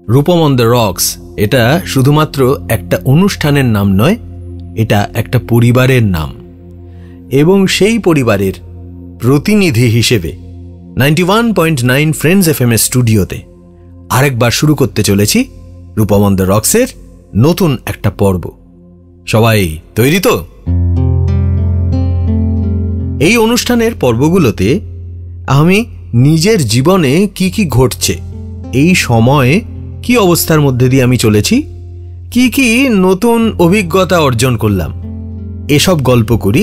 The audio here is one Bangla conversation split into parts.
রূপম অন দ্য রক্স এটা শুধুমাত্র একটা অনুষ্ঠানের নাম নয়, এটা একটা পরিবারের নাম। এবং সেই পরিবারের প্রতিনিধি হিসেবে 91.9 ফ্রেন্ডস এফএম এর স্টুডিওতে আরেকবার শুরু করতে চলেছি রূপম অন দ্য রক্সের নতুন একটা পর্ব। সবাই তৈরি তো? এই অনুষ্ঠানের পর্বগুলোতে আমি নিজের জীবনে কি কি ঘটছে, এই সময়ে কি অবস্থার মধ্যে দিয়ে আমি চলেছি, কি কি নতুন অভিজ্ঞতা অর্জন করলাম, এসব গল্প করি।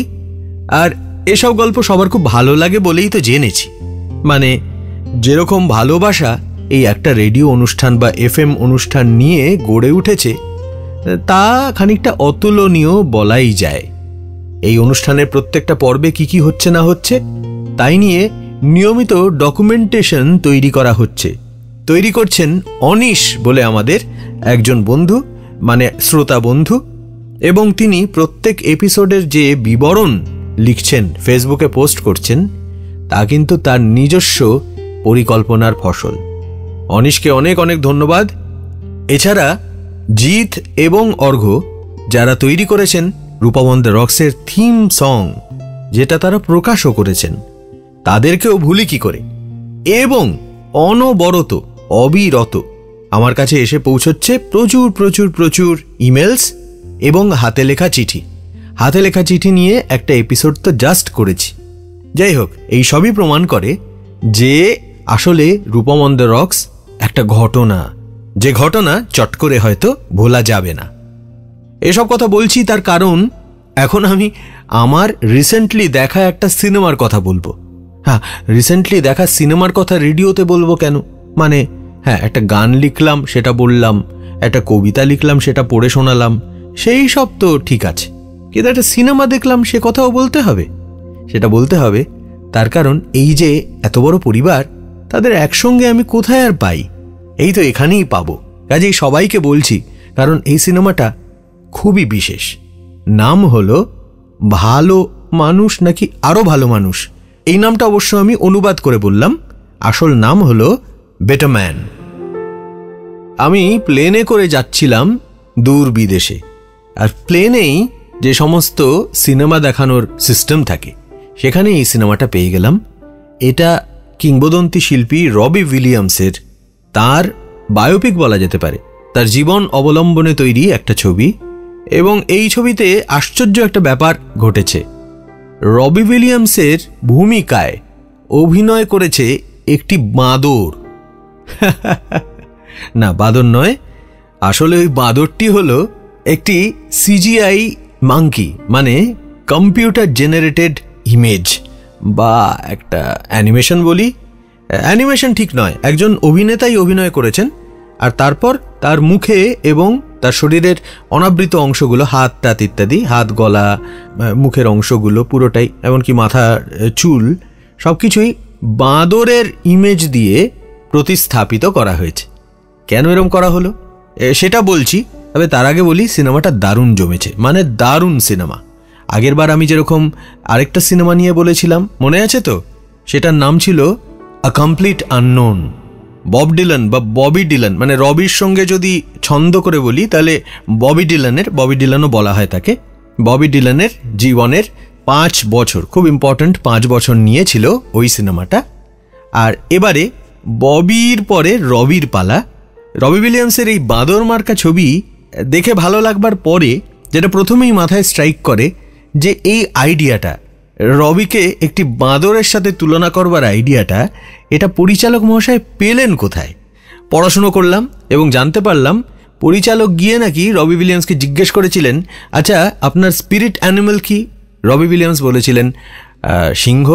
আর এসব গল্প সবার খুব ভালো লাগে বলেই তো জেনেছি। মানে যেরকম ভালোবাসা এই একটা রেডিও অনুষ্ঠান বা এফএম অনুষ্ঠান নিয়ে গড়ে উঠেছে তা খানিকটা অতুলনীয় বলাই যায়। এই অনুষ্ঠানের প্রত্যেকটা পর্বে কি কি হচ্ছে না হচ্ছে তাই নিয়ে নিয়মিত ডকুমেন্টেশন তৈরি করা হচ্ছে। তৈরি করছেন অনিশ বলে আমাদের একজন বন্ধু, মানে শ্রোতা বন্ধু, এবং তিনি প্রত্যেক এপিসোডের যে বিবরণ লিখছেন, ফেসবুকে পোস্ট করছেন, তা কিন্তু তার নিজস্ব পরিকল্পনার ফসল। অনিশকে অনেক অনেক ধন্যবাদ। এছাড়া জিৎ এবং অর্ঘ্য যারা তৈরি করেছেন Rupam on the রক্সের theme song, যেটা তারা প্রকাশও করেছেন, তাদেরকেও ভুলি কি করে। এবং অনবরত অবিরত আমার কাছে এসে পৌঁছচ্ছে প্রচুর প্রচুর প্রচুর ইমেলস এবং হাতে লেখা চিঠি। হাতে লেখা চিঠি নিয়ে একটা এপিসোড তো জাস্ট করেছি। যাই হোক, এই সবই প্রমাণ করে যে আসলে রূপম অন দ্য রক্স একটা ঘটনা, যে ঘটনা চট করে হয়তো ভোলা যাবে না। এসব কথা বলছি তার কারণ এখন আমি আমার রিসেন্টলি দেখা একটা সিনেমার কথা বলবো। হ্যাঁ, রিসেন্টলি দেখা সিনেমার কথা রেডিওতে বলবো কেন? মানে হ্যাঁ, একটা গান লিখলাম সেটা বললাম, একটা কবিতা লিখলাম সেটা পড়ে শোনালাম, সেই সব তো ঠিক আছে, কিন্তু একটা সিনেমা দেখলাম সে কথাও বলতে হবে। সেটা বলতে হবে তার কারণ এই যে এত বড় পরিবার, তাদের একসঙ্গে আমি কোথায় আর পাই? এই তো এখানেই পাবো। কাজেই সবাইকে বলছি, কারণ এই সিনেমাটা খুবই বিশেষ। নাম হলো ভালো মানুষ নাকি আরো ভালো মানুষ, এই নামটা অবশ্য আমি অনুবাদ করে বললাম, আসল নাম হলো বেটার ম্যান। আমি প্লেনে করে যাচ্ছিলাম দূর বিদেশে, আর প্লেনেই যে সমস্ত সিনেমা দেখানোর সিস্টেম থাকে সেখানে এই সিনেমাটা পেয়ে গেলাম। এটা কিংবদন্তি শিল্পী রবি উইলিয়ামসের, তার বায়োপিক বলা যেতে পারে, তার জীবন অবলম্বনে তৈরি একটা ছবি। এবং এই ছবিতে আশ্চর্য একটা ব্যাপার ঘটেছে, রবি উইলিয়ামসের ভূমিকায় অভিনয় করেছে একটি বাঁদর। না, বাঁদর নয়, আসলে ওই বাঁদরটি হলো একটি সিজিআই মাঙ্কি, মানে কম্পিউটার জেনারেটেড ইমেজ, বা একটা অ্যানিমেশন বলি। অ্যানিমেশন ঠিক নয়, একজন অভিনেতাই অভিনয় করেছেন, আর তারপর তার মুখে এবং তার শরীরের অনাবৃত অংশগুলো, হাত টাত ইত্যাদি, হাত গলা মুখের অংশগুলো পুরোটাই, এমনকি মাথা চুল সবকিছুই বাঁদরের ইমেজ দিয়ে প্রতিস্থাপিত করা হয়েছে। কেন এরম করা হলো সেটা বলছি, তবে তার আগে বলি সিনেমাটা দারুণ জমেছে, মানে দারুণ সিনেমা। আগের বার আমি যেরকম আরেকটা সিনেমা নিয়ে বলেছিলাম, মনে আছে তো? সেটার নাম ছিল a complete unknown. Bob Dylan বা ববি ডিলান, মানে রবির সঙ্গে যদি ছন্দ করে বলি তাহলে ববি ডিলানও বলা হয় তাকে। ববি ডিলানের জীবনের 5 বছর, খুব ইম্পর্ট্যান্ট 5 বছর নিয়েছিল ওই সিনেমাটা। আর এবারে ববির পরে রবির পালা। রবি উইলিয়ামসের এই বাঁদর মার্কা ছবি দেখে ভালো লাগবার পরে যেটা প্রথমেই মাথায় স্ট্রাইক করে, যে এই আইডিয়াটা, রবিকে একটি বাঁদরের সাথে তুলনা করবার আইডিয়াটা, এটা পরিচালক মহাশয় পেলেন কোথায়? পড়াশুনো করলাম এবং জানতে পারলাম পরিচালক গিয়ে নাকি রবি উইলিয়ামসকে জিজ্ঞেস করেছিলেন, আচ্ছা আপনার স্পিরিট অ্যানিমেল কি? রবি উইলিয়ামস বলেছিলেন সিংহ।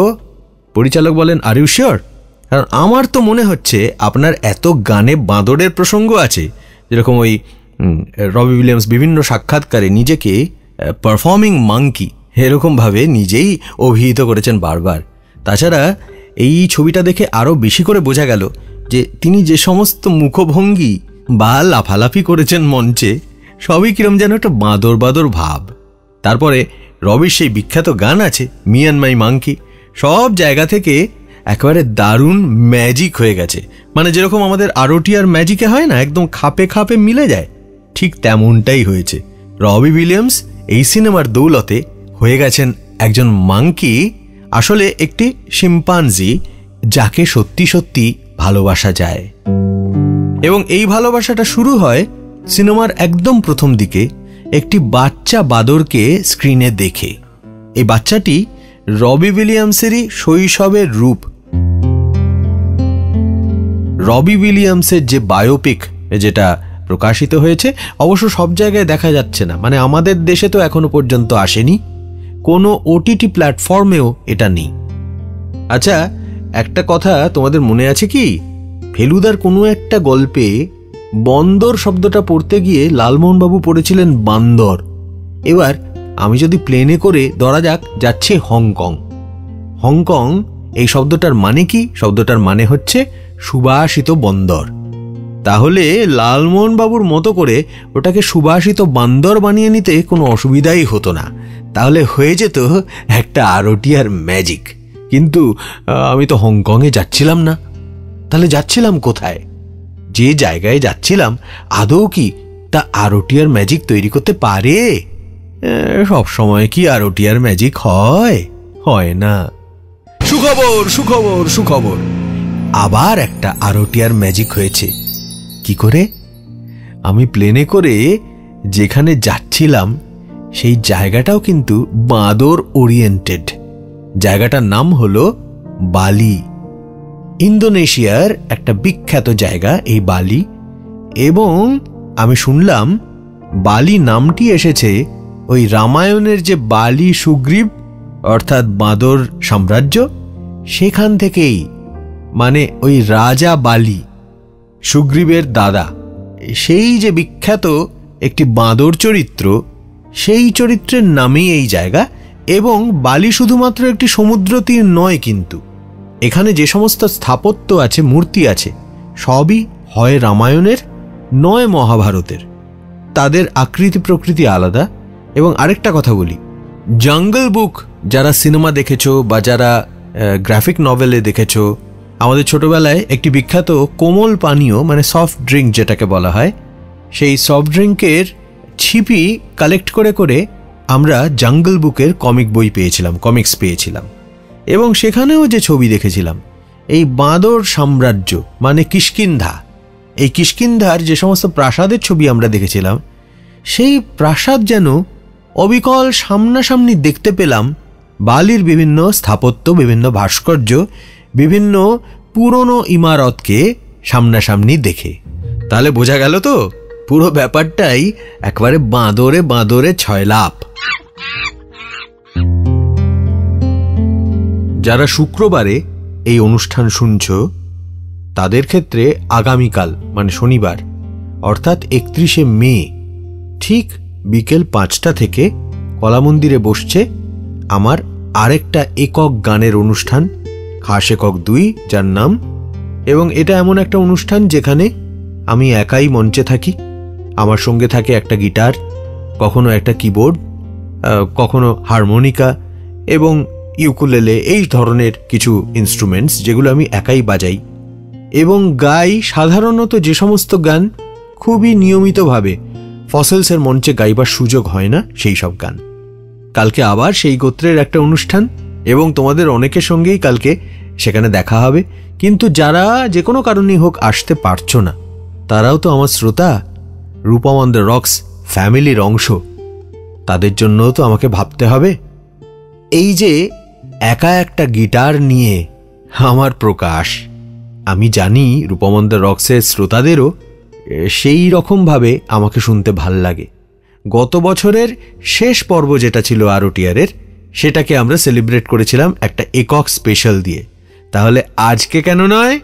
পরিচালক বলেন আর ইউ শিওর? কারণ আমার তো মনে হচ্ছে আপনার এত গানে বাঁদরের প্রসঙ্গ আছে, যেরকম ওই রবি উইলিয়ামস বিভিন্ন সাক্ষাৎকারে নিজেকে পারফর্মিং মাঙ্কি এরকমভাবে নিজেই অভিহিত করেছেন বারবার। তাছাড়া এই ছবিটা দেখে আরও বেশি করে বোঝা গেল যে তিনি যে সমস্ত মুখভঙ্গি বা লাফালাফি করেছেন মঞ্চে, সবই কিরম যেন একটা বাঁদর বাঁদর ভাব। তারপরে রবির সেই বিখ্যাত গান আছে মি অ্যান্ড মাই মাঙ্কি, সব জায়গা থেকে একেবারে দারুণ ম্যাজিক হয়ে গেছে। মানে যেরকম আমাদের আরটিআর ম্যাজিকে হয় না, একদম খাপে খাপে মিলে যায়, ঠিক তেমনটাই হয়েছে। রবি উইলিয়ামস এই সিনেমার দৌলতে হয়ে গেছেন একজন মাঙ্কি, আসলে একটি শিম্পাঞ্জি, যাকে সত্যি সত্যি ভালোবাসা যায়। এবং এই ভালোবাসাটা শুরু হয় সিনেমার একদম প্রথম দিকে একটি বাচ্চা বাদরকে স্ক্রিনে দেখে। এই বাচ্চাটি রবি উইলিয়ামসেরই শৈশবের রূপ। রবি উইলিয়ামসের যে বায়োপিক যেটা প্রকাশিত হয়েছে, অবশ্য সব জায়গায় দেখা যাচ্ছে না, মানে আমাদের দেশে তো এখনো পর্যন্ত আসেনি, কোনো ওটিটি প্ল্যাটফর্মেও এটা নেই। আচ্ছা, একটা কথা তোমাদের মনে আছে কি, ফেলুদার কোনো একটা গল্পে বন্দর শব্দটা পড়তে গিয়ে লালমোহনবাবু পড়েছিলেন বান্দর। এবার আমি যদি প্লেনে করে ধরা যাক যাচ্ছে হংকং, হংকং এই শব্দটার মানে কি? শব্দটার মানে হচ্ছে সুবাসিত বন্দর। তাহলে লালমোহনবাবুর মতো করে ওটাকে সুবাসিত বান্দর বানিয়ে নিতে কোনো অসুবিধাই হতো না, তাহলে হয়ে যেত একটা আরটিআর ম্যাজিক। কিন্তু আমি তো হংকংয়ে যাচ্ছিলাম না, তাহলে যাচ্ছিলাম কোথায়? যে জায়গায় যাচ্ছিলাম আদৌ কি তা আরটিআর ম্যাজিক তৈরি করতে পারে? সব সময় কি আরটিআর ম্যাজিক হয়? হয় না। সুখবর সুখবর সুখবর, আবার একটা আরটিআর ম্যাজিক হয়েছে। কি করে? আমি প্লেনে করে যেখানে যাচ্ছিলাম সেই জায়গাটাও কিন্তু বাঁদর ওরিয়েন্টেড। জায়গাটার নাম হলো বালি। ইন্দোনেশিয়ার একটা বিখ্যাত জায়গা এই বালি। এবং আমি শুনলাম বালি নামটি এসেছে ওই রামায়ণের যে বালি সুগ্রীব অর্থাৎ বাঁদর সাম্রাজ্য, সেখান থেকেই। মানে ওই রাজা বালি, সুগ্রীবের দাদা, সেই যে বিখ্যাত একটি বাঁদর চরিত্র, সেই চরিত্রের নামেই এই জায়গা। এবং বালি শুধুমাত্র একটি সমুদ্র তীর নয়, কিন্তু এখানে যে সমস্ত স্থাপত্য আছে, মূর্তি আছে, সবই হয় রামায়ণের নয় মহাভারতের। তাদের আকৃতি প্রকৃতি আলাদা। এবং আরেকটা কথা বলি, জঙ্গল বুক যারা সিনেমা দেখেছো বা যারা গ্রাফিক নভেলে দেখেছো, আমাদের ছোটবেলায় একটি বিখ্যাত কোমল পানীয় মানে সফট ড্রিঙ্ক যেটাকে বলা হয়, সেই সফট ড্রিঙ্কের ছিপি কালেক্ট করে করে আমরা জঙ্গল বুকের কমিক বই পেয়েছিলাম, কমিক্স পেয়েছিলাম। এবং সেখানেও যে ছবি দেখেছিলাম এই বাঁদর সাম্রাজ্য মানে কিষ্কিন্ধা, এই কিষ্কিন্ধার যে সমস্ত প্রাসাদের ছবি আমরা দেখেছিলাম, সেই প্রাসাদ যেন অবিকল সামনাসামনি দেখতে পেলাম বালির বিভিন্ন স্থাপত্য, বিভিন্ন ভাস্কর্য, বিভিন্ন পুরনো ইমারতকে সামনাসামনি দেখে। তাহলে বোঝা গেল তো পুরো ব্যাপারটাই একবারে বাঁদরে বাঁদরে ছয়লাপ। যারা শুক্রবারে এই অনুষ্ঠান শুনছ তাদের ক্ষেত্রে আগামীকাল মানে শনিবার অর্থাৎ 31শে মে ঠিক বিকেল 5টা থেকে কলা মন্দিরে বসছে আমার আরেকটা একক গানের অনুষ্ঠান, খাস একক 2, যার নাম। এবং এটা এমন একটা অনুষ্ঠান যেখানে আমি একাই মঞ্চে থাকি, আমার সঙ্গে থাকে একটা গিটার, কখনো একটা কিবোর্ড, কখনো হারমোনিকা এবং ইউকুলেলে, এই ধরনের কিছু ইনস্ট্রুমেন্টস যেগুলো আমি একাই বাজাই এবং গাই। সাধারণত যে সমস্ত গান খুবই নিয়মিতভাবে ফসেলসের মঞ্চে গাইবার সুযোগ হয় না, সেই সব গান। কালকে আবার সেই গোত্রের একটা অনুষ্ঠান এবং তোমাদের অনেকের সঙ্গেই কালকে সেখানে দেখা হবে। কিন্তু যারা যে কোনো কারণেই হোক আসতে পারছো না, তারাও তো আমার শ্রোতা, রূপম অন দ্য রক্স ফ্যামিলির অংশ, তাদের জন্যও তো আমাকে ভাবতে হবে। এই যে একা একটা গিটার নিয়ে আমার প্রকাশ, আমি জানি রূপম অন দ্য রক্সের শ্রোতাদেরও সেই রকমভাবে আমাকে শুনতে ভাল লাগে। গত বছরের শেষ পর্ব যেটা ছিল আরটিআরের, সেটাকে আমরা সেলিব্রেট করেছিলাম একটা একক স্পেশাল দিয়ে। তাহলে আজকে কেন নয়?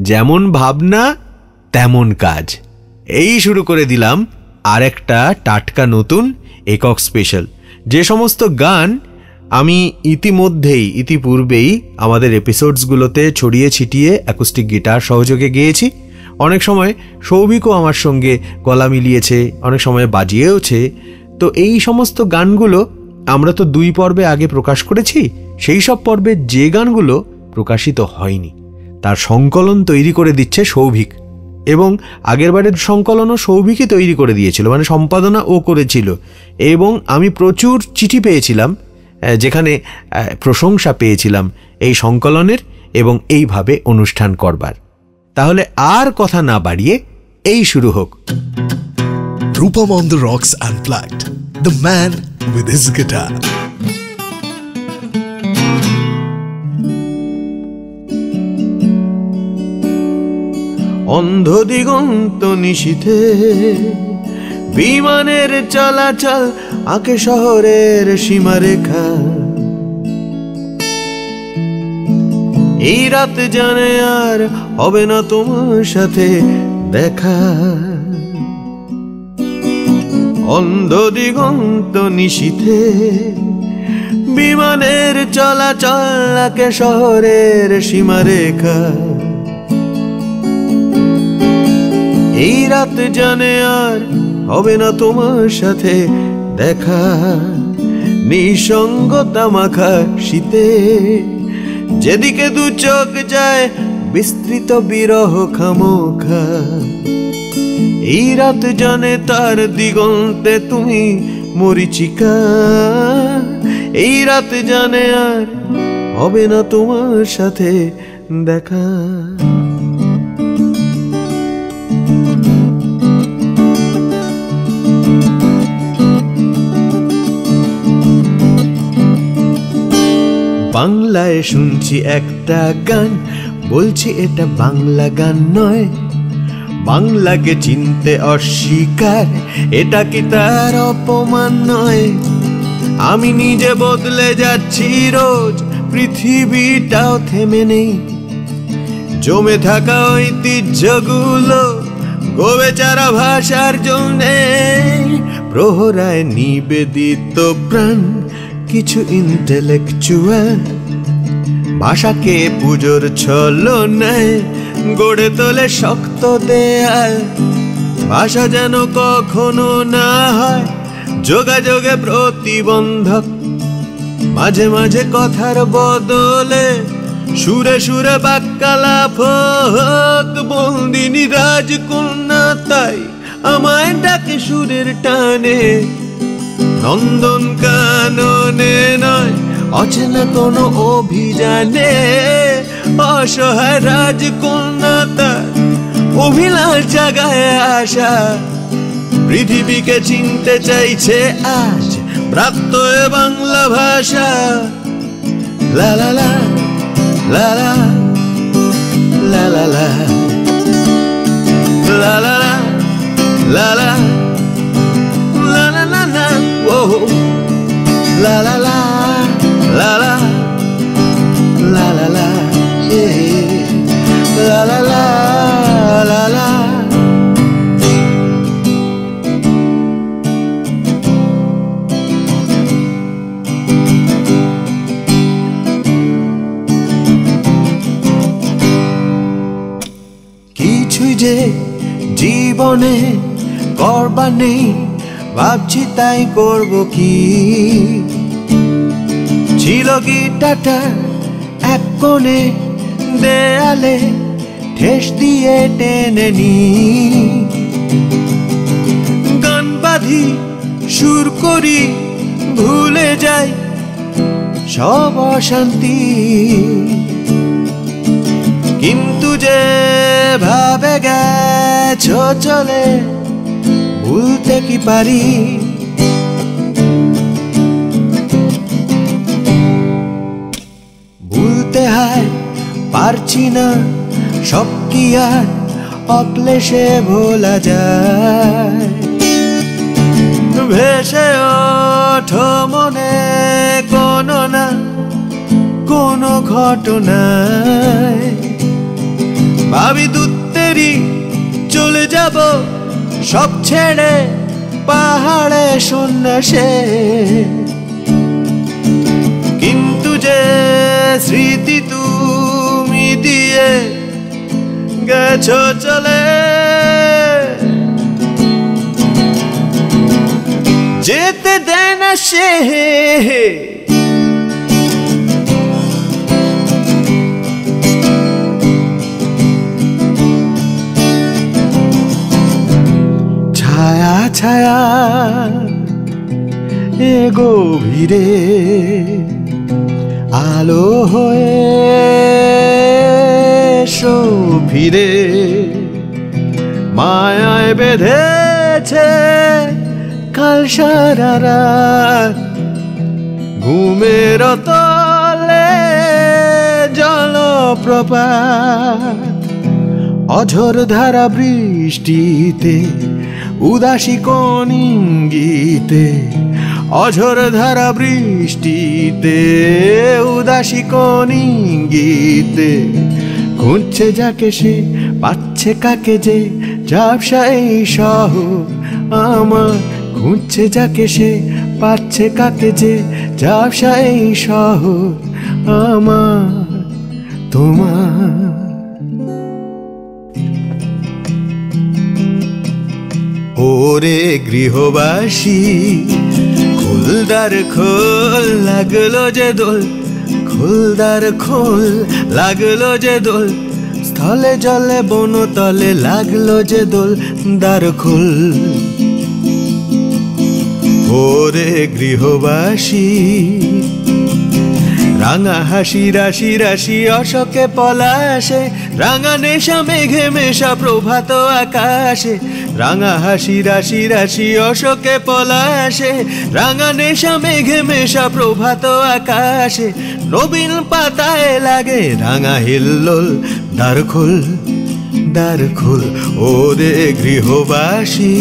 যেমন ভাবনা তেমন কাজ, এই শুরু করে দিলাম আর একটা টাটকা নতুন একক স্পেশাল। যে সমস্ত গান আমি ইতিপূর্বেই আমাদের এপিসোডসগুলোতে ছড়িয়ে ছিটিয়ে অ্যাকুস্টিক গিটার সহযোগে গেয়েছি, অনেক সময় সৌভিকও আমার সঙ্গে গলা মিলিয়েছে, অনেক সময় বাজিয়েওছে। তো এই সমস্ত গানগুলো আমরা তো 2 পর্বে আগে প্রকাশ করেছি। সেই সব পর্বে যে গানগুলো প্রকাশিত হয়নি। তার সংকলন তৈরি করে দিচ্ছে সৌভিক, এবং আগেরবারের সংকলনও সৌভিকই তৈরি করে দিয়েছিল, মানে সম্পাদনা ও করেছিল। এবং আমি প্রচুর চিঠি পেয়েছিলাম যেখানে প্রশংসা পেয়েছিলাম এই সংকলনের এবং এইভাবে অনুষ্ঠান করবার। তাহলে আর কথা না বাড়িয়ে এই শুরু হোক। Rupam on the Rocks Unplugged, the man with his guitar. অন্ধ দিগন্ত নিশীথে বিমানের চলাচল আঁকে শহরের সীমারেখা। এই রাত জানে আর হবে না তোমার সাথে দেখা। অন্ধ দিগন্ত নিশীথে বিমানের চলাচল আঁকে শহরের সীমারেখা। এই রাত জানে আর হবে না তোমার সাথে দেখা। নিঃসঙ্গতা মাখা শীতে যেদিকে দু চোখ যায় বিস্তৃত বিরহ খামোখা। এই রাত জানে তার দিগন্তে তুমি মরীচিকা। এই রাত জানে আর হবে না তোমার সাথে দেখা। বাংলায় শুনছি একটা গান, বলছি এটা বাংলা গান নয়। বাংলাকে চিনতে অস্বীকার, এটা কি তার অপমান নয়? আমি নিজে বদলে যাচ্ছি রোজ, পৃথিবীটাও থেমে নেই। জমে থাকা ঐতিহ্যগুলো গোবেচারা ভাষার জন্যে প্রহরায় নিবেদিত প্রাণ কিছু ইন্টেলেকচুয়াল ভাষাকে পুজোর ছলনায় গড়ে তোলে শক্ত দেয়াল। ভাষা যেন কখনো না হয় যোগাযোগে প্রতিবন্ধক। মাঝে মাঝে কথার বদলে সুরে সুরে বাক্যালাপ হোক। বন্দিনী রাজকন্যা তাই আমায় ডাকে সুরের টানে। নন্দন কাননে নয় অচেনা কোনো অভিযানে। অসহায় রাজকন্যা তার অভিলাষ জাগায় আশা। পৃথিবীকে চিনতে চাইছে আজ প্রাপ্ত এ বাংলা ভাষা। লা লা লা লা লা লা লা লা লা লা লা লা la la la la, whoa, la la la, la la, la la la, yeah, la la la, la la. কিছুই যে জীবনে করবার নেই, ভাবছি তাই করব কি। ছিল গিটারটা এক কোণে দেয়ালে ঠেস দিয়ে টেনে নি। গান বাঁধি সুর করি ভুলে যাই সব অশান্তি। কিন্তু যে ভাবে গেছো চলে ভুলতে কি পারি। ভুলতে হয় পারছি না, সব কি আর অক্লেশে ভোলা যায়। ভেসে ওঠো মনে কোনো না কোনো ঘটনায়। ভাবি দূতেরই চলে যাব সব ছেড়ে পাহাড়ে সন্ন্যাসে। কিন্তু যে স্মৃতি তুমি দিয়ে গেছো চলে, যেতে দেয় না সে। ছায়া এ গভীরে আলো হয়ে ফিরে মায়ায় বেঁধেছে কাল সারা রাত ঘুমের তলে জলপ্রপাত অঝোর ধারা বৃষ্টিতে উদাসী কোন ইঙ্গিতে অঝোর ধারা বৃষ্টিতে উদাসী কোন ইঙ্গিতে খুঁজছে যাকে সে পাচ্ছে কাকে যে ঝাপসা এই শহর আমার খুঁজছে যাকে সে পাচ্ছে কাকে যে ঝাপসা এই শহর আমার তোমার ওরে গৃহবাসী খুলদার খোল লাগলো যে দোল খুলদার খোল লাগলো যে দোল স্থলে জলে বনতলে লাগলো যে দোল দ্বার খোল ওরে গৃহবাসী রাঙা হাসি রাশি রাশি অশোকে পলাশে রাঙা নেশা মেঘে মেশা প্রভাত আকাশে রাঙা হাসি রাশি রাশি অশোকে পলাশে রাঙা নেশা মেঘে মেশা প্রভাত আকাশে নবীন পাতায় লাগে রাঙা হিল্লোল দ্বার খোল ওরে গৃহবাসী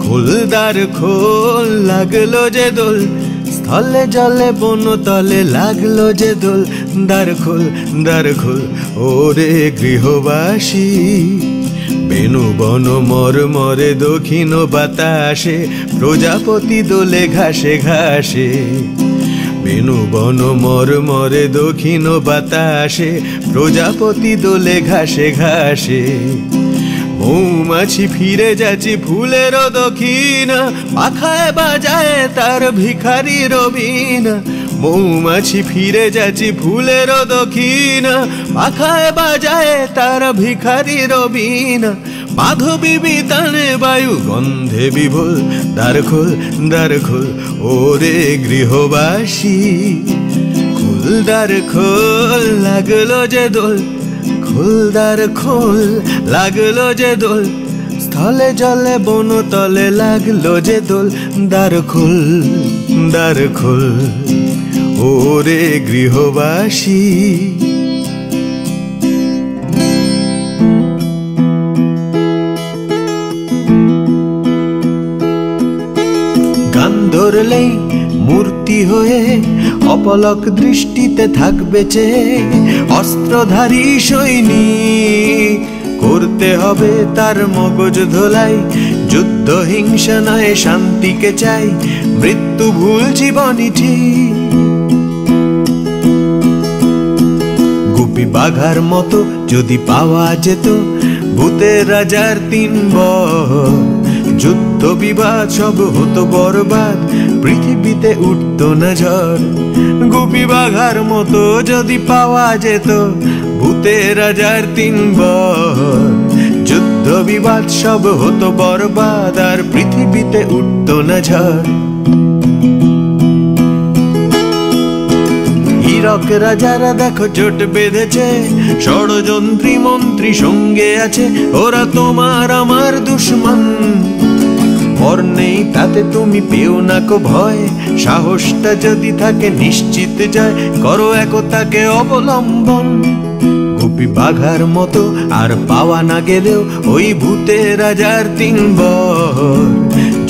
খোল দ্বার খোল লাগলো যে দোল স্থলে জলে বনতলে লাগলো যে দোল দ্বার খোল ওরে গৃহবাসী বেনু বন মরমরে দক্ষিণ বাতাসে প্রজাপতি দোলে ঘাসে ঘাসে বেনু বন মরমরে দক্ষিণ বাতাসে প্রজাপতি দোলে ঘাসে ঘাসে মৌমাছি ফিরে যাচ্ছে ফুলের দক্ষিণা পাখায় বাজায় তার ভিখারি রবিনা মৌমাছি ফিরে যাচ্ছে ফুলের দক্ষিণা পাখায় বাজায় তার ভিখারি রবিনা মাধবী বিতানে বায়ু গন্ধে বিভোল দ্বার খোল ওরে গৃহবাসী খোল দ্বার খোল লাগলো যে দোল খোল দ্বার খোল লাগলো যে দোল স্থলে জলে বনতলে লাগলো যে দোল দ্বার খোল ওরে গৃহবাসী গান ধরলেই মূর্তি হয়ে অপলক দৃষ্টিতে থাকবে চেয়ে অস্ত্রধারী সৈনিক করতে হবে তার মগজ ধোলাই যুদ্ধ হিংসা নয় শান্তিকে চাই মৃত্যু ভুল জীবনই ঠিক গুপি বাঘার মতো যদি পাওয়া যেত ভূতের রাজার 3 বর যুদ্ধ বিবাদ সব হতো বরবাদ পৃথিবীতে উঠতো না ঝড় গুপি বাঘার মতো যদি পাওয়া যেত ভূতের রাজার 3 বর যুদ্ধ বিবাদ সব হতো বরবাদ আর পৃথিবীতে উঠতো না ঝড় হীরক রাজারা দেখো জোট বেঁধেছে ষড়যন্ত্রী মন্ত্রী সঙ্গে আছে ওরা তোমার আমার দুশমন পর নেই তাতে তুমি পেও না কো ভয় সাহসটা যদি থাকে নিশ্চিত জয় করো একতাকে অবলম্বন গুপি বাঘার মতো আর পাওয়া না গেলেও ওই ভূতের রাজার 3 বর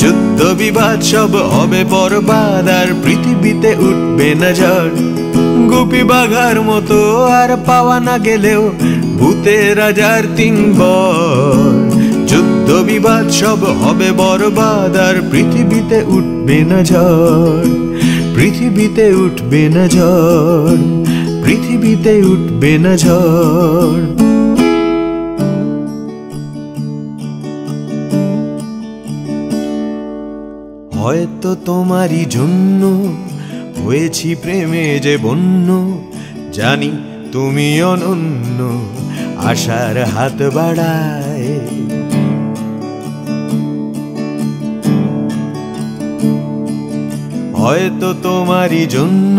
যুদ্ধ বিবাদ সব হবে বরবাদ আর পৃথিবীতে উঠবে না ঝড় গুপি বাঘার মতো আর পাওয়া না গেলেও ভূতের রাজার 3 বর যুদ্ধ বিবাদ সব হবে বরবাদ আর পৃথিবীতে উঠবে না ঝড় পৃথিবীতে উঠবে না ঝড় পৃথিবীতে উঠবে না ঝড় হয়তো তোমারই জন্য হয়েছি প্রেমে যে বন্য জানি তুমি অনন্য আশার হাত বাড়ায় হয়তো তোমারই জন্য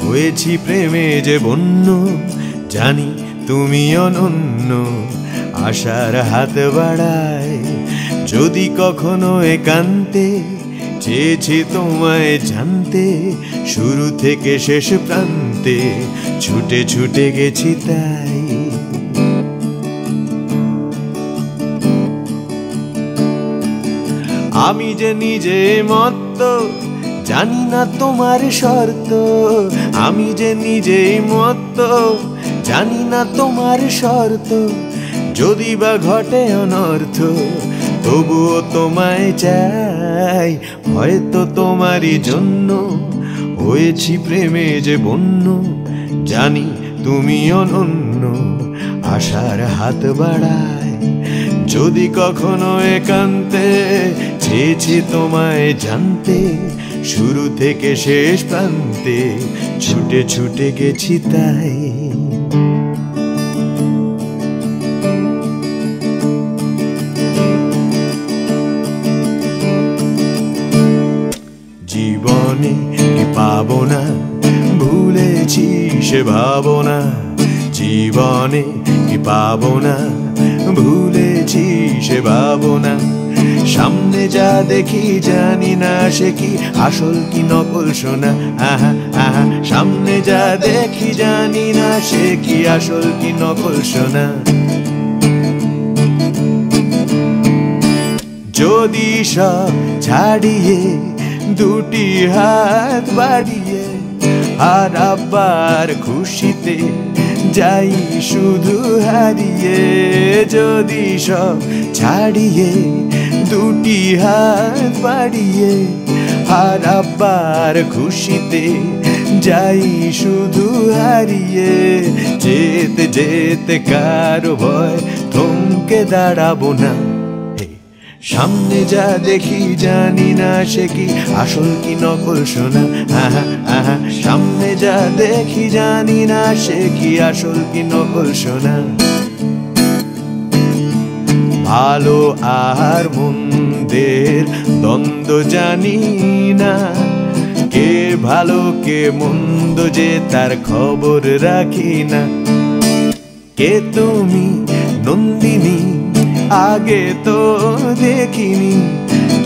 হয়েছি প্রেমে যে বন্য, জানি তুমি অনন্য, আশার হাত বাড়ায় যদি কখনো একান্তে, চেয়েছি তোমায় জানতে শুরু থেকে শেষ প্রান্তে, ছুটে ছুটে গেছি তাই। আমি যে নিজে মত্ত, জানি না তোমার শর্ত, আমি যে নিজেই মত্ত, জানি না তোমার শর্ত, যদি বা ঘটে অনর্থ তবুও তোমায় চাই, হয়তো তোমারই জন্য হয়েছি প্রেমে যে বন্য, জানি তুমি অনন্য, আশার হাত বাড়ায় যদি কখনো একান্তে, চেয়েছি তোমায় জানতে শুরু থেকে শেষ প্রান্তে, ছুটে ছুটে গেছি তাই। জীবনে কি পাবো না ভুলেছি সে ভাবনা, জীবনে কি পাবো না ভুলেছি সে ভাবনা, সামনে যা দেখি জানি না সে কি আসল কি নকল সোনা, আহা আহা, সামনে যা দেখি জানি না সে কি আসল কি নকল সোনা। যদি সব ছাড়িয়ে দুটি হাত বাড়িয়ে আর আবার খুশিতে যাই শুধু হারিয়ে, যদি সব ছাড়িয়ে দুটি হাত বাড়িয়ে আর আবার খুশিতে যাই শুধু হারিয়ে, যেতে যেতে কারো ভয় থমকে দাঁড়াবো না, সামনে যা দেখি জানি না সে কি আসল কি নকল সোনা, আহা আহা, সামনে যা দেখি জানি না সে কি আসল কি নকল সোনা। ভালো আর মন্দের দ্বন্দ্ব জানি না, কে ভালো কে মন্দ যে তার খবর রাখি না, কে তুমি নন্দিনী আগে তো দেখিনি,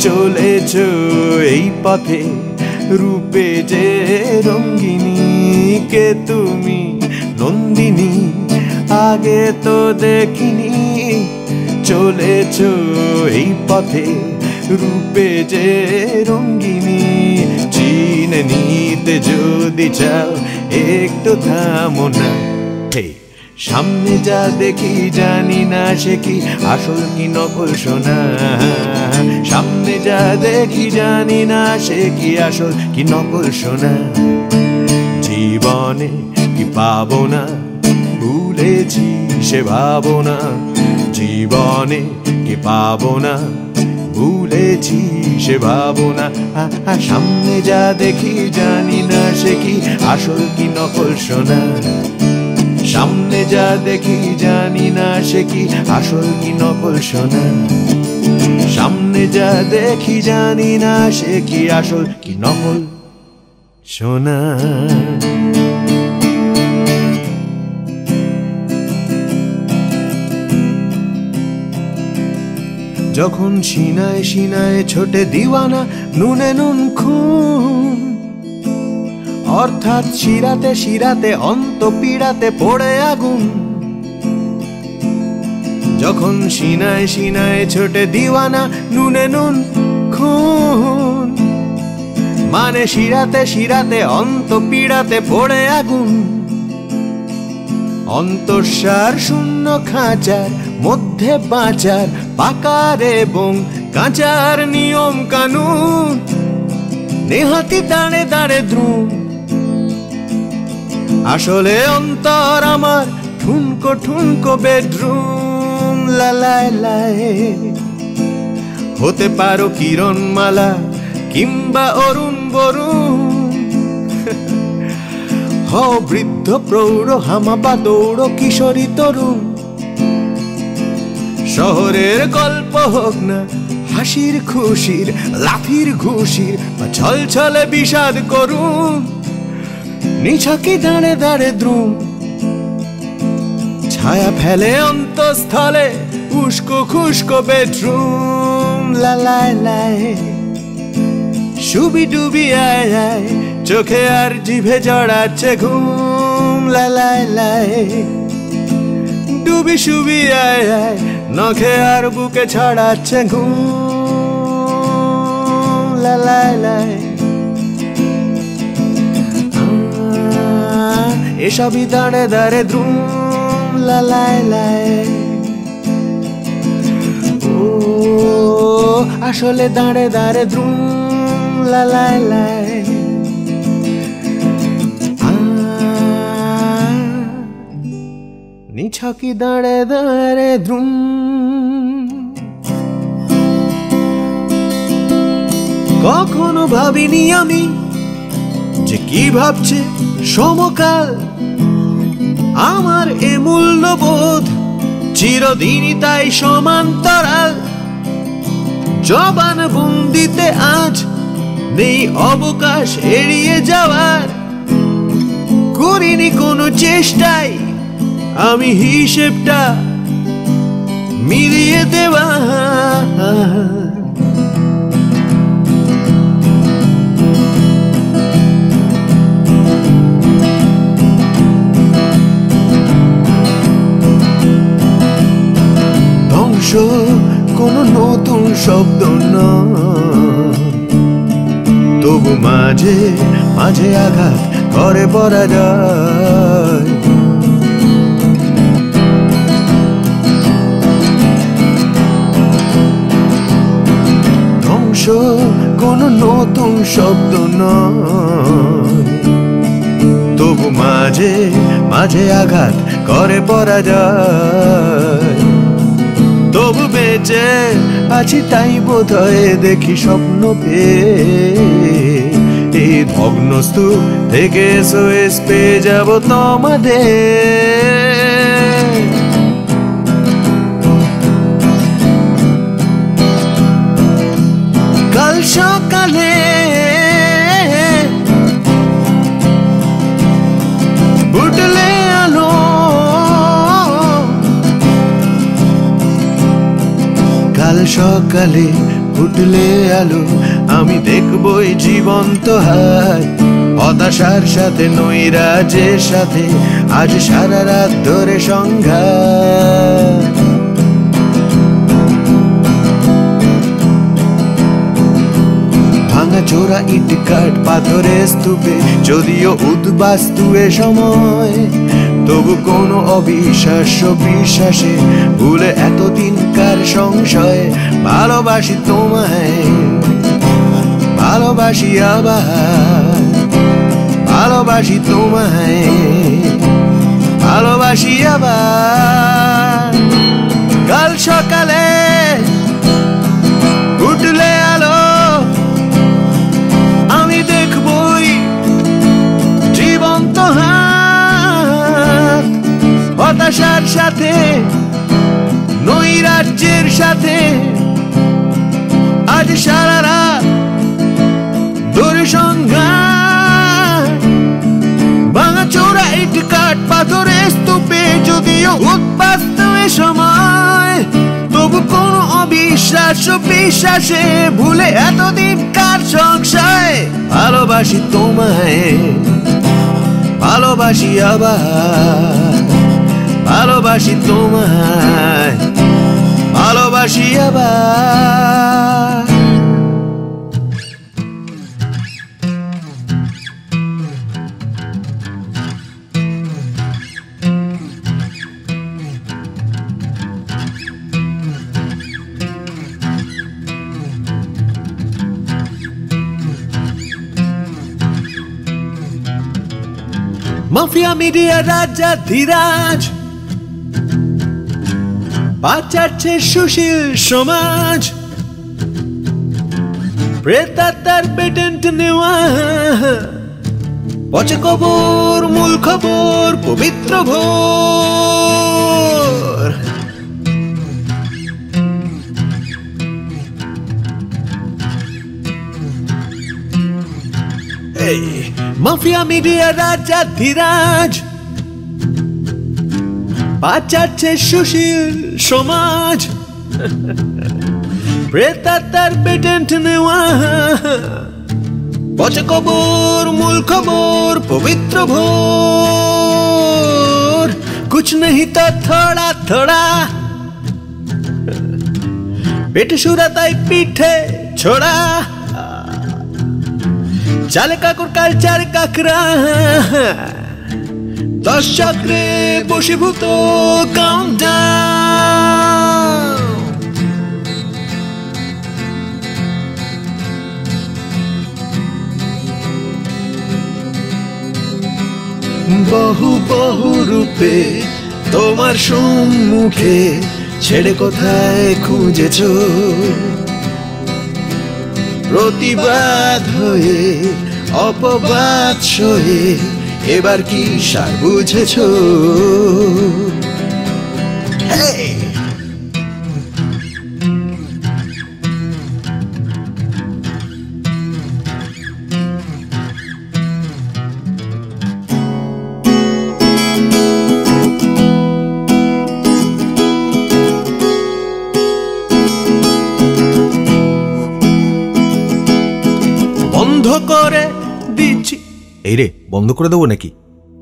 চলেছ এই পথে রূপে যে রঙ্গিনী, কে তুমি নন্দিনী আগে তো দেখিনি, চলেছ এই পথে রূপে যে রঙ্গিনী, চিনে নিতে যদি চাও একটু থামো না, সামনে যা দেখি জানি না সে কি আসল কি নকল সোনা, সামনে যা দেখি জানি না সে কি আসল কি নকল সোনা। জীবনে কি পাবো না ভুলেছি সে ভাবনা, জীবনে কি পাবো না ভুলেছি সে ভাবনা, সামনে যা দেখি জানি না সে কি আসল কি নকল সোনা, সামনে যা দেখি জানি না সে কি আসল কি নকল সোনা, সামনে যা দেখি জানি না সে কি আসল কি নকল সোনা। যখন সিনায় সিনায় ছোটে দিওয়ানা নুনে নুন খুন, অর্থাৎ শিরাতে শিরাতে অন্ত পীড়াতে পড়ে আগুন, যখন সিনায় সিনায় ছোটে দিওয়ানা নুনে নুন খুন, মানে শিরাতে শিরাতে অন্ত পীড়াতে পড়ে আগুন, অন্তঃসার শূন্য খাঁচার মধ্যে বাঁচার পাকার এবং কাঁচার নিয়ম কানুন, নেহাতি দাঁড়ে দাঁড়ে দ্রুম, আসলে অন্তর আমার ঠুনকো ঠুনকো বেডরুম, লালায় লায় হতে পারো কিরণমালা কিংবা অরুণ বরুণ, হ বৃদ্ধ প্রৌঢ় হামাপা দৌড় কিশোরী তরুণ, শহরের গল্প হোক না হাসির খুশির লাফির ঘুষির ছল ছলে বিষাদ করুন, নিছকে দাঁড়ে দাঁড়ে দ্রুম, ছায়া ফেলে অন্তঃস্থলে উস্কো খুস্কো বেডরুম। লালায় লাই শুবি ডুবি আয় আয়, চোখে আর জিভে জড়াচ্ছে ঘুম। লালায় লাই ডুবি শুবি আয় আয়, নখে আর বুকে ছড়াচ্ছে ঘুম। লালায় লাই এসবই দাঁড়ে দাঁড়ে দ্রুম। লালায় লাই ও আসলে দাঁড়ে দাঁড়ে দ্রুম। লালায় লাই নিছকি দাঁড়ে দাঁড়ে দ্রুম। কখনো ভাবিনি আমি যে কি ভাবছে সমকাল, আমার এ মূল্যবোধ চিরদিনই তাই সমান্তরাল। জবান বন্দিতে আজ নেই অবকাশ এড়িয়ে যাওয়ার, করিনি কোনো চেষ্টাই আমি হিসেবটা মিলিয়ে দেওয়া। ধ্বংস কোনো নতুন শব্দ নয়, তবু মাঝে মাঝে আঘাত করে পরাজয়। ধ্বংস কোনো নতুন শব্দ নয়, তবু মাঝে মাঝে আঘাত করে পরাজয়। তবু বেঁচে আছি তাই বোধহয় দেখি স্বপ্ন পেয়ে, এই ভগ্নস্তূপ থেকে SOS পেয়ে যাব তোমাদের। কাল সকালে উঠলে আলো, কাল সকালে উঠলে আলো, আমি দেখবই জীবন্ত হাত। হতাশার সাথে নৈরাজ্যের সাথে আজ সারা রাত ধরে সংঘাত। ভাঙা চোরা ইট কাঠ পাথরের স্তূপে যদিও উদ্বাস্তু এ সময়, তবু কোনো অবিশ্বাস্য বিশ্বাসে ভুলে এতদিনকার সংশয়। ভালোবাসি তোমায়, ভালোবাসি আবার, ভালোবাসি তোমায়, ভালোবাসি আবার। কাল সকালে উঠলে আলো, আমি দেখবই জীবন্ত হাত। হতাশার সাথে নৈরাজ্যের সাথে আজ সারা রাত ধরে সংঘাত। ভাঙা চোরা ইট কাঠ পাথরের স্তূপে যদিও উদ্বাস্তু এ সময়, তবু কোনো অবিশ্বাস্য বিশ্বাসে ভুলে এতদিনকার সংশয়। ভালোবাসি তোমায়, ভালোবাসি আবার, ভালোবাসি তোমায়, ভালোবাসি আবার। মাফিয়া মিডিয়া রাজা ধীরাজ পাচারছে সুশীল সমাজ, প্রেতাত্মার পেটেন্ট নেওয়া, পচে কবর মূল খবর পবিত্র ভোর। মাফিয়া মিডিয়া রাজা ধীরাজ বাঁচাচ্ছে সুশীল সমাজ, প্রেতাত্মার পেটেন্ট নেওয়া, পচা খবর মূল খবর পবিত্র ভোর, কুছ नहीं तो थोड़ा थोड़ा, পেটে সুরা তাই পিঠে ছোড়া, চালে কাকুর কালচার কাকরা, দর্শকরে বশীভূত কাউন্টডাউন। বহু বহু রূপে তোমার সম্মুখে ছেড়ে কোথায় খুঁজেছ, প্রতিবাদ হয়ে অপবাদ সয়ে এবার কি সার বুঝেছ? বন্ধ করে দিচ্ছি। এই রে, বন্ধ করে দেবো নাকি?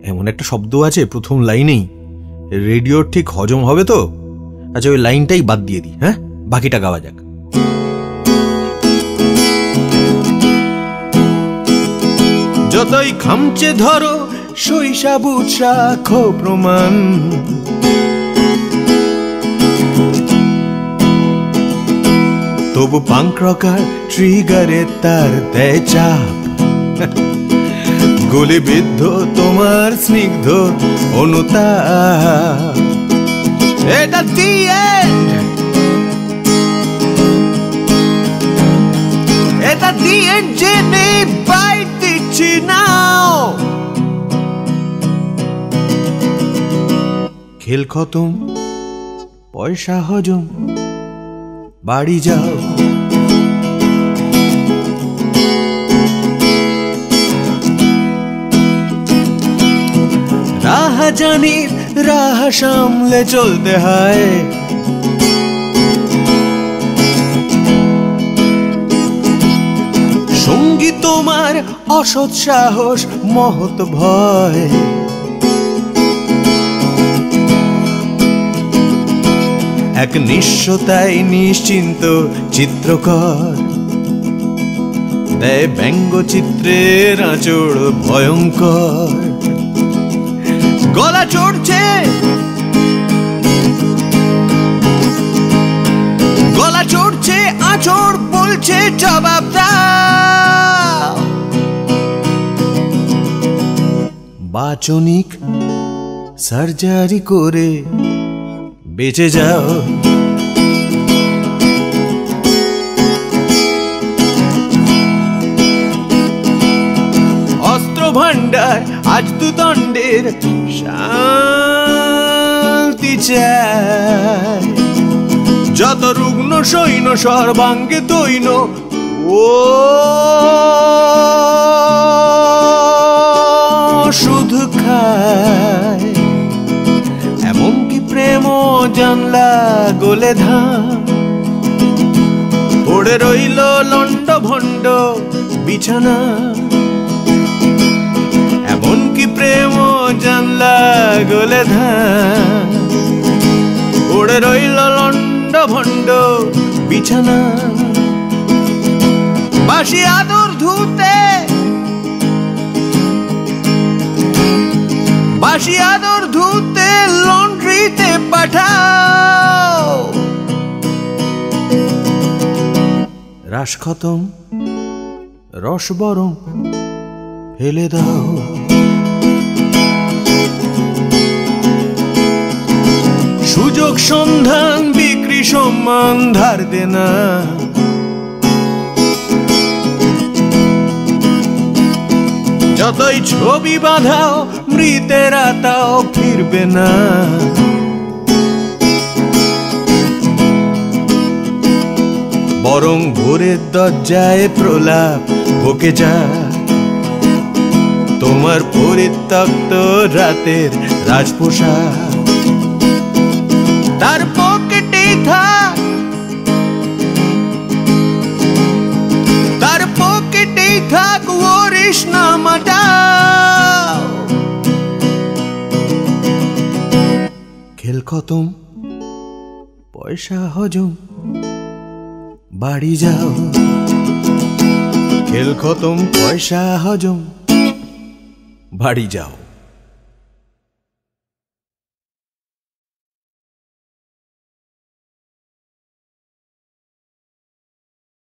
এমন একটা শব্দ আছে প্রথম লাইনেই, রেডিওর ঠিক হজম হবে তো? আচ্ছা, ওই লাইনটাই বাদ দিয়ে দিই। হ্যাঁ, বাকিটা গাওয়া যাক। যতই খামচে ধরো শৈশব রাখো প্রমাণ, তবু পাঙ্ক রকার ট্রিগারে তার দেয় চাপ, গুলিবিদ্ধ তোমার স্নিগ্ধ অনুতাপ। এটা দি এন্ড, এটা দি এন্ড, জেনে বাইট দিচ্ছি নাও। খেল খতম, পয়সা হজম, বাড়ি যাও। রাহ জানি, রাহ সামলে চলতে হয়, সঙ্গী তোমার অসৎ সাহস মহৎ ভয়, এক নিঃস্বতাই নিশ্চিন্ত চিত্রকর, দেয় ব্যঙ্গচিত্রের আঁচড় ভয়ঙ্কর। গলা চড়ছে, গলা চড়ছে, আঁচড় বলছে জবাব দাও। বাচনিক সার্জারি করে বেঁচে যাও। অস্ত্র ভান্ডার আজ দুদণ্ডের শান্তি চায়, যত রুগ্ন সৈন্য সর্বাঙ্গে দৈন ও শুধু খায়। এমনকি প্রেম জানলা গোলে ধাম, পড়ে রইল লন্ড ভণ্ড বিছানা। এমনকি প্রেম জানলা গোলে ধাম, পড়ে রইল লন্ড ভণ্ড বিছানা। বাসি আদর ধুতে, বাসি আদর ধুতে লন্ড্রিতে পাঠাও। রাস খতম, রস বরং ফেলে দাও। সুযোগ সন্ধান বিক্রি সম্মান ধার দেনা, যতই ছবি বাঁধাও মৃতেরা তাও ফিরবে না। বরং ভোরের দরজায় প্রলাপ বকে যা, তোমার পরিত্যক্ত রাতের রাজপোশাক, তার পকেটে থাক, তার পকেটে থাক ওরিশনামাটা। খেল খতম, পয়সা হজম, বাড়ি যাও। খেল খতম, পয়সা হজম, বাড়ি যাও।